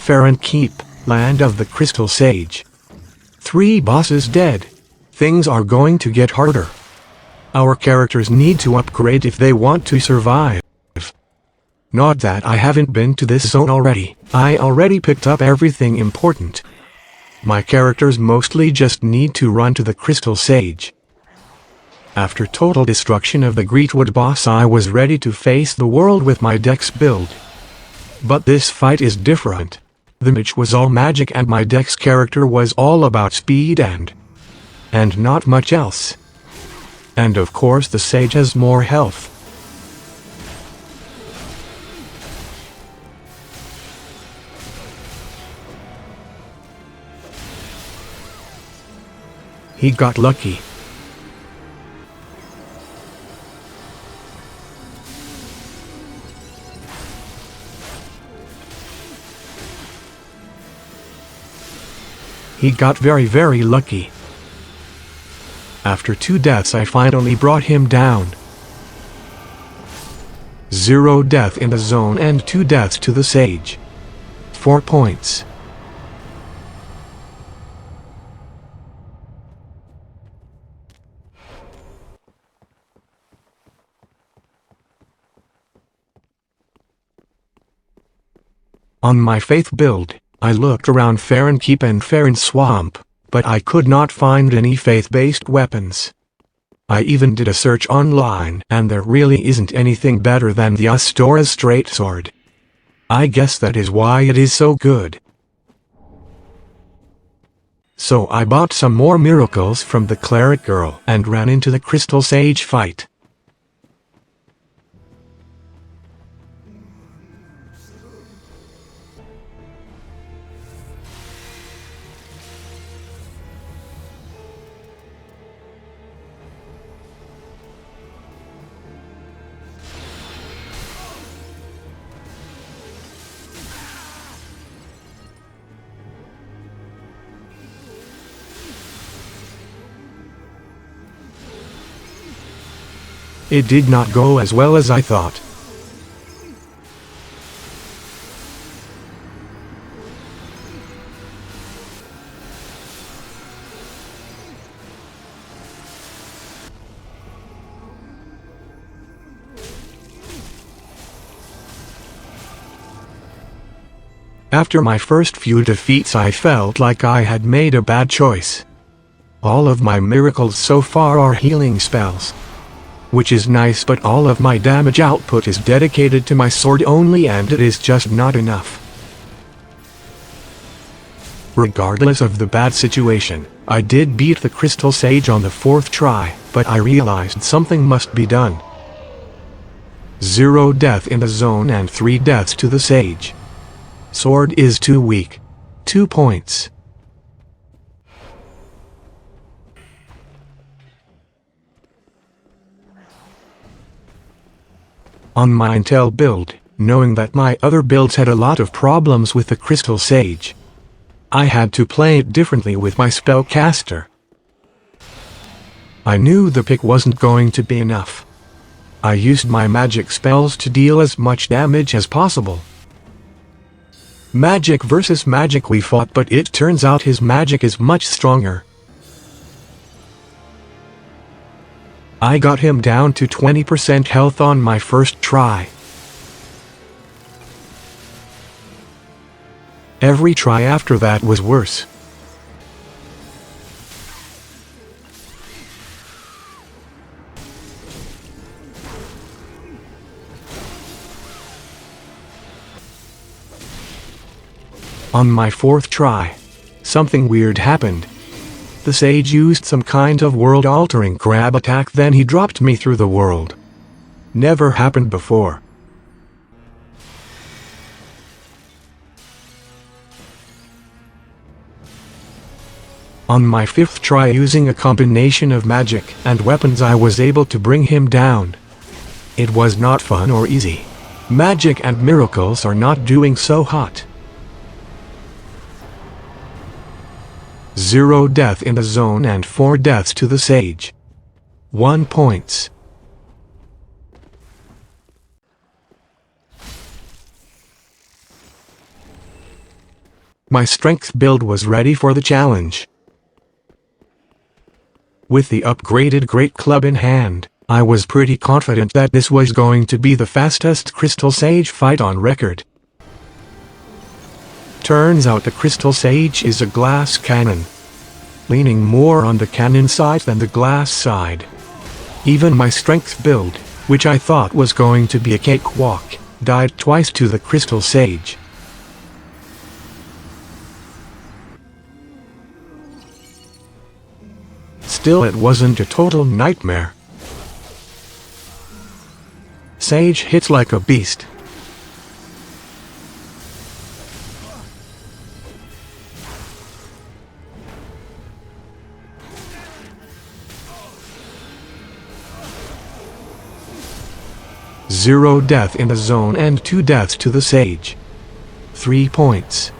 Faron Keep, land of the Crystal Sage. 3 bosses dead. Things are going to get harder. Our characters need to upgrade if they want to survive. Not that I haven't been to this zone already. I already picked up everything important. My characters mostly just need to run to the Crystal Sage. After total destruction of the Greetwood boss, I was ready to face the world with my Dex build. But this fight is different. The mage was all magic and my Dex character was all about speed and not much else. And of course the Sage has more health. He got lucky. He got very lucky. After 2 deaths I finally brought him down. 0 death in the zone and 2 deaths to the Sage. 4 points. On my Faith build, I looked around Faron Keep and Faron Swamp, but I could not find any faith-based weapons. I even did a search online, and there really isn't anything better than the Astora's straight sword. I guess that is why it is so good. So I bought some more miracles from the Cleric Girl and ran into the Crystal Sage fight. It did not go as well as I thought. After my first few defeats I felt like I had made a bad choice. All of my miracles so far are healing spells. Which is nice, but all of my damage output is dedicated to my sword only and it is just not enough. Regardless of the bad situation, I did beat the Crystal Sage on the 4th try, but I realized something must be done. 0 death in the zone and 3 deaths to the Sage. Sword is too weak. 2 points. On my Intel build, knowing that my other builds had a lot of problems with the Crystal Sage, I had to play it differently with my spellcaster. I knew the pick wasn't going to be enough. I used my magic spells to deal as much damage as possible. Magic versus magic we fought, but it turns out his magic is much stronger. I got him down to 20% health on my first try. Every try after that was worse. On my 4th try, something weird happened. The Sage used some kind of world-altering grab attack, then he dropped me through the world. Never happened before. On my 5th try, using a combination of magic and weapons, I was able to bring him down. It was not fun or easy. Magic and miracles are not doing so hot. 0 death in the zone and 4 deaths to the Sage. 1 points. My strength build was ready for the challenge. With the upgraded Great Club in hand, I was pretty confident that this was going to be the fastest Crystal Sage fight on record. Turns out the Crystal Sage is a glass cannon, leaning more on the cannon side than the glass side. Even my strength build, which I thought was going to be a cakewalk, died twice to the Crystal Sage. Still, it wasn't a total nightmare. Sage hits like a beast. Zero death in the zone and 2 deaths to the Sage. 3 points.